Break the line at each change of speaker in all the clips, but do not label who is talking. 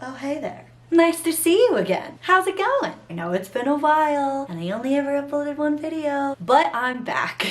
Oh, hey there. Nice to see you again. How's it going? I know it's been a while and I only ever uploaded one video, but I'm back.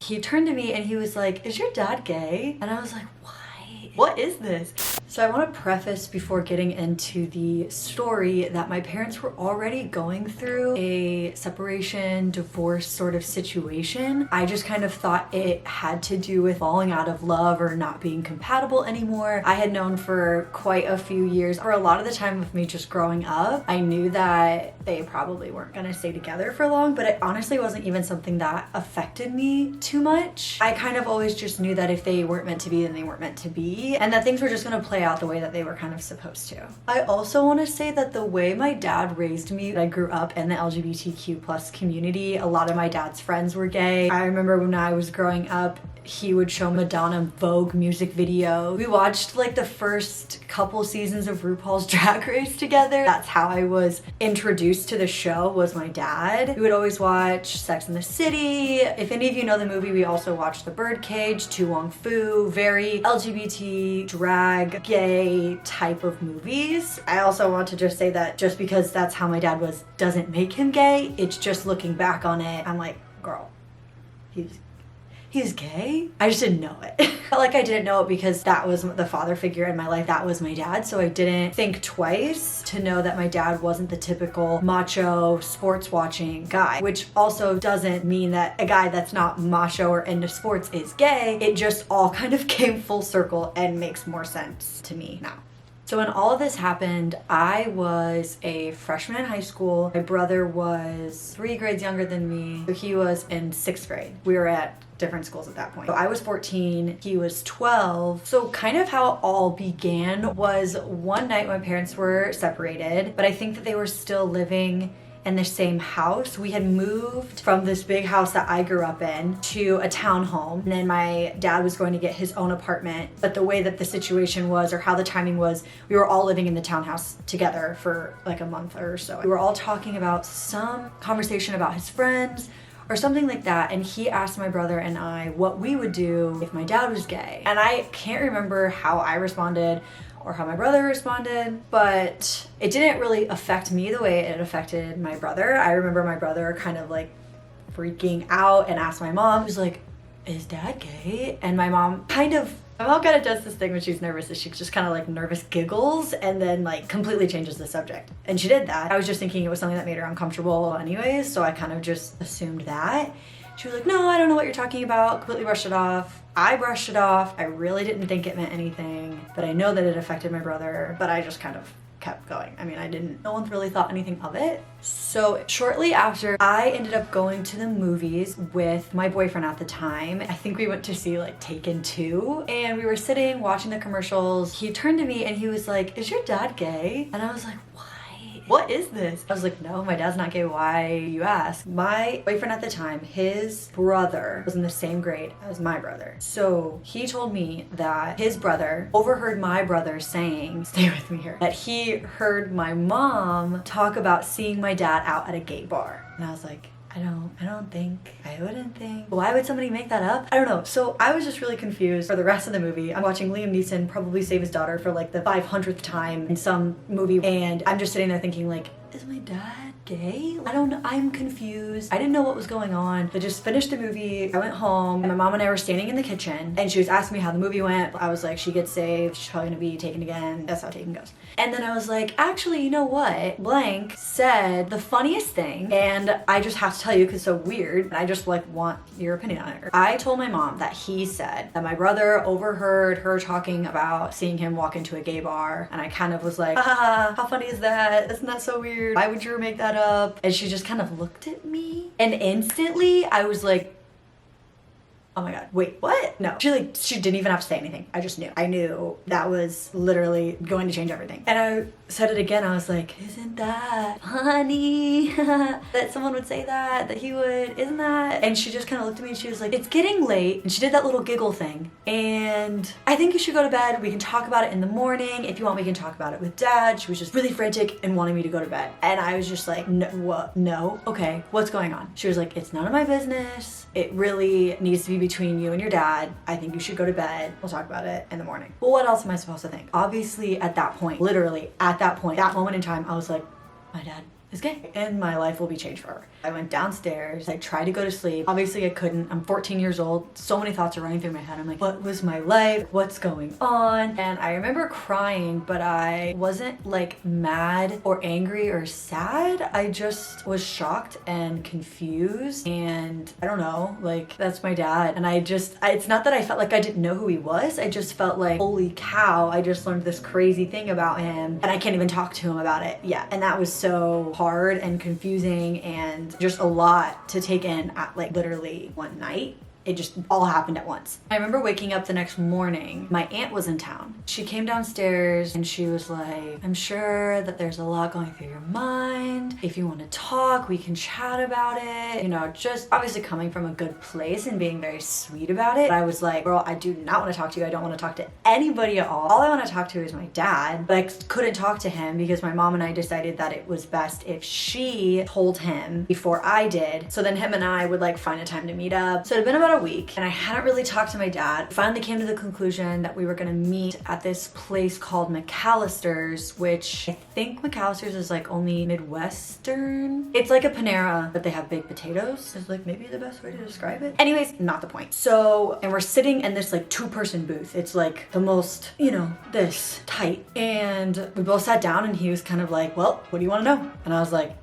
He turned to me and he was like, "Is your dad gay?" And I was like, "Why? What is this?" So I want to preface before getting into the story that my parents were already going through a separation, divorce sort of situation. I just kind of thought it had to do with falling out of love or not being compatible anymore. I had known for quite a few years, or a lot of the time with me just growing up, I knew that they probably weren't gonna stay together for long, but it honestly wasn't even something that affected me too much. I kind of always just knew that if they weren't meant to be, then they weren't meant to be, and that things were just gonna play out the way that they were kind of supposed to. I also want to say that the way my dad raised me, I grew up in the LGBTQ plus community. A lot of my dad's friends were gay. I remember when I was growing up, he would show Madonna Vogue music video. We watched like the first couple seasons of RuPaul's Drag Race together. That's how I was introduced to the show, was my dad. We would always watch Sex and the City. If any of you know the movie, we also watched The Birdcage, Tu Wong Fu, very LGBT, drag, gay type of movies. I also want to just say that just because that's how my dad was doesn't make him gay. It's just looking back on it, I'm like, girl, he's gay? I just didn't know it. Felt like I didn't know it because that was the father figure in my life. That was my dad. So I didn't think twice to know that my dad wasn't the typical macho sports watching guy, which also doesn't mean that a guy that's not macho or into sports is gay. It just all kind of came full circle and makes more sense to me now. So when all of this happened, I was a freshman in high school. My brother was 3 grades younger than me. So he was in 6th grade. We were at different schools at that point. So I was 14, he was 12. So kind of how it all began was one night my parents were separated, but I think that they were still living in the same house. We had moved from this big house that I grew up in to a townhome, and then my dad was going to get his own apartment. But the way that the situation was, or how the timing was, we were all living in the townhouse together for like a month or so. We were all talking about some conversation about his friends or something like that, and he asked my brother and I what we would do if my dad was gay. And I can't remember how I responded or how my brother responded, but it didn't really affect me the way it affected my brother. I remember my brother kind of like freaking out and asked my mom, who's like, "Is dad gay?" And my mom kind of does this thing when she's nervous, is she just kind of like nervous giggles and then like completely changes the subject. And she did that. I was just thinking it was something that made her uncomfortable anyways, so I kind of just assumed that. She was like, "No, I don't know what you're talking about," completely brushed it off. I brushed it off. I really didn't think it meant anything, but I know that it affected my brother, but I just kind of kept going. I mean, no one really thought anything of it. So shortly after, I ended up going to the movies with my boyfriend at the time. I think we went to see like Taken 2, and we were sitting watching the commercials. He turned to me and he was like, "Is your dad gay?" And I was like, "Why? What is this?" I was like, "No, my dad's not gay. Why you ask?" My boyfriend at the time, his brother was in the same grade as my brother. So he told me that his brother overheard my brother saying, stay with me here, that he heard my mom talk about seeing my dad out at a gay bar. And I was like, I wouldn't think. Why would somebody make that up? I don't know. So I was just really confused for the rest of the movie. I'm watching Liam Neeson probably save his daughter for like the 500th time in some movie, and I'm just sitting there thinking like, is my dad gay? I don't know. I'm confused. I didn't know what was going on. I just finished the movie. I went home, and my mom and I were standing in the kitchen, and she was asking me how the movie went. I was like, she gets saved. She's probably gonna be taken again. That's how Taken goes. And then I was like, actually, you know what? Blank said the funniest thing, and I just have to tell you because it's so weird, and I just like want your opinion on it. I told my mom that he said that my brother overheard her talking about seeing him walk into a gay bar, and I kind of was like, how funny is that? Isn't that so weird? Why would you make that up? And she just kind of looked at me, and instantly I was like, oh my god, wait, what? No. She didn't even have to say anything. I just knew. I knew that was literally going to change everything. And I said it again. I was like, isn't that funny? That someone would say that he would, isn't that? And she just kind of looked at me and she was like, it's getting late. And she did that little giggle thing. And I think you should go to bed. We can talk about it in the morning. If you want, we can talk about it with dad. She was just really frantic and wanting me to go to bed. And I was just like, no, what? No? Okay, what's going on? She was like, it's none of my business. It really needs to be between you and your dad. I think you should go to bed. We'll talk about it in the morning. Well, what else am I supposed to think? Obviously at that point, literally at that point, that moment in time, I was like, my dad is gay and my life will be changed forever. I went downstairs. I tried to go to sleep. Obviously I couldn't. I'm 14 years old. So many thoughts are running through my head. I'm like, what was my life? What's going on? And I remember crying, but I wasn't like mad or angry or sad. I just was shocked and confused. And I don't know, like that's my dad. And it's not that I felt like I didn't know who he was. I just felt like, holy cow, I just learned this crazy thing about him and I can't even talk to him about it yet. And that was so hard and confusing and just a lot to take in at like literally one night. It just all happened at once. I remember waking up the next morning. My aunt was in town. She came downstairs and she was like, I'm sure that there's a lot going through your mind. If you want to talk, we can chat about it. You know, just obviously coming from a good place and being very sweet about it. But I was like, girl, I do not want to talk to you. I don't want to talk to anybody at all. All I want to talk to is my dad. But I couldn't talk to him because my mom and I decided that it was best if she told him before I did. So then him and I would like find a time to meet up. So it had been about a week and I hadn't really talked to my dad. Finally came to the conclusion that we were gonna meet at this place called McAllister's, which I think McAllister's is like only Midwestern. It's like a Panera, but they have baked potatoes. Is like maybe the best way to describe it. Anyways, not the point. So, and we're sitting in this like 2-person booth. It's like the most, you know, this tight. And we both sat down and he was kind of like, well, what do you want to know? And I was like,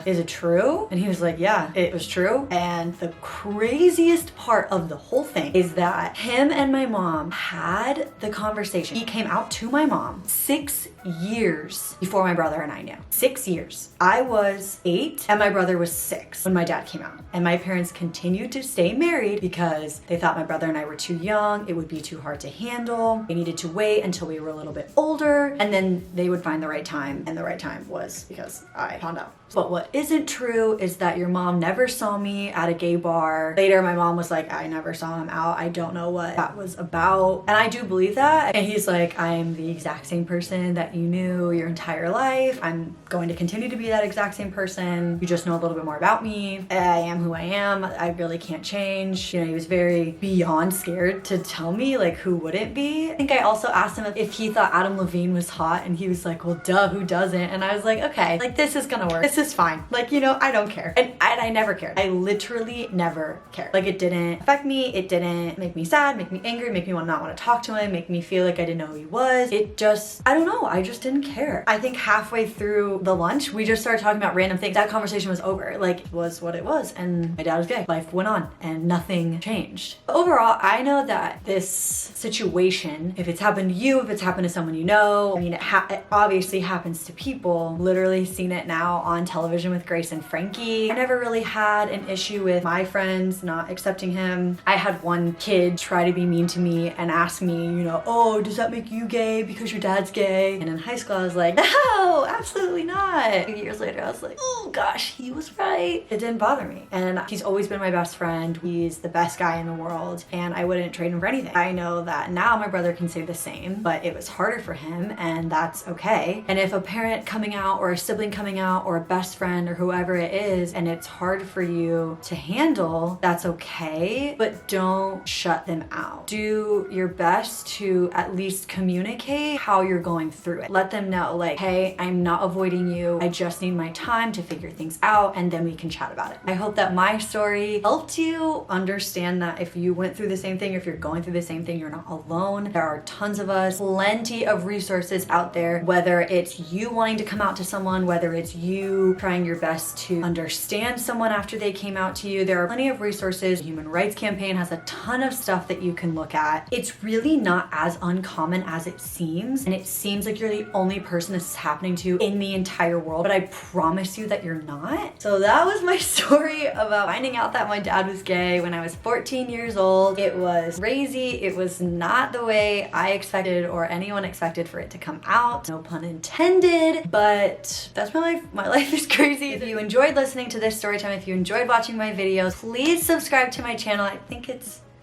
is it true? And he was like, yeah, it was true. And the craziest part of the whole thing is that him and my mom had the conversation. He came out to my mom 6 years before my brother and I knew. 6 years. I was 8 and my brother was 6 when my dad came out. And my parents continued to stay married because they thought my brother and I were too young. It would be too hard to handle. They needed to wait until we were a little bit older and then they would find the right time. And the right time was because I found out. But what isn't true is that your mom never saw me at a gay bar. Later, my mom was like, I never saw him out. I don't know what that was about. And I do believe that. And he's like, I'm the exact same person that you knew your entire life. I'm going to continue to be that exact same person. You just know a little bit more about me. I am who I am. I really can't change. You know, he was very beyond scared to tell me, like, who wouldn't be. I think I also asked him if he thought Adam Levine was hot. And he was like, well, duh, who doesn't? And I was like, okay, like, this is gonna work. This is fine. Like, you know, I don't care. And I never cared. I literally never cared. Like, it didn't affect me. It didn't make me sad, make me angry, make me not want to talk to him, make me feel like I didn't know who he was. It just, I don't know. I just didn't care. I think halfway through the lunch, we just started talking about random things. That conversation was over. Like, it was what it was. And my dad was gay. Life went on and nothing changed. Overall, I know that this situation, if it's happened to you, if it's happened to someone you know, I mean, it obviously happens to people. Literally seen it now on television with Grace and Frankie. I never really had an issue with my friends not accepting him. I had one kid try to be mean to me and ask me, you know, oh, does that make you gay because your dad's gay? And in high school, I was like, no, absolutely not. A few years later, I was like, oh gosh, he was right. It didn't bother me. And he's always been my best friend. He's the best guy in the world and I wouldn't trade him for anything. I know that now my brother can say the same, but it was harder for him and that's okay. And if a parent coming out or a sibling coming out or a best friend or whoever it is and it's hard for you to handle, that's okay, but don't shut them out. Do your best to at least communicate how you're going through it. Let them know, like, hey, I'm not avoiding you. I just need my time to figure things out and then we can chat about it. I hope that my story helped you understand that if you went through the same thing, or if you're going through the same thing, you're not alone. There are tons of us, plenty of resources out there, whether it's you wanting to come out to someone, whether it's you trying your best to understand someone after they came out to you. There are plenty of resources. The Human Rights Campaign has a ton of stuff that you can look at. It's really not as uncommon as it seems, and it seems like you're the only person this is happening to in the entire world, but I promise you that you're not. So that was my story about finding out that my dad was gay when I was 14 years old. It was crazy. It was not the way I expected or anyone expected for it to come out. No pun intended, but that's my life. My life is crazy. If you enjoyed listening to this story time, if you enjoyed watching my videos, please subscribe to my channel. I think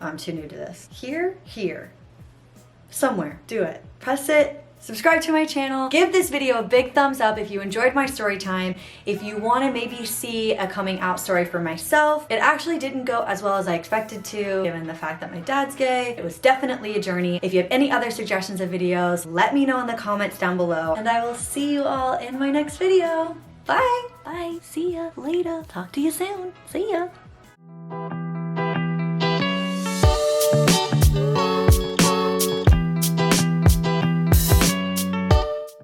I'm too new to this. Here, somewhere, do it. Press it subscribe to my channel, give this video a big thumbs up if you enjoyed my story time. If you want to maybe see a coming out story for myself, it actually didn't go as well as I expected to, given the fact that my dad's gay. It was definitely a journey. If you have any other suggestions of videos, let me know in the comments down below, and I will see you all in my next video. Bye! Bye! See ya later. Talk to you soon. See ya!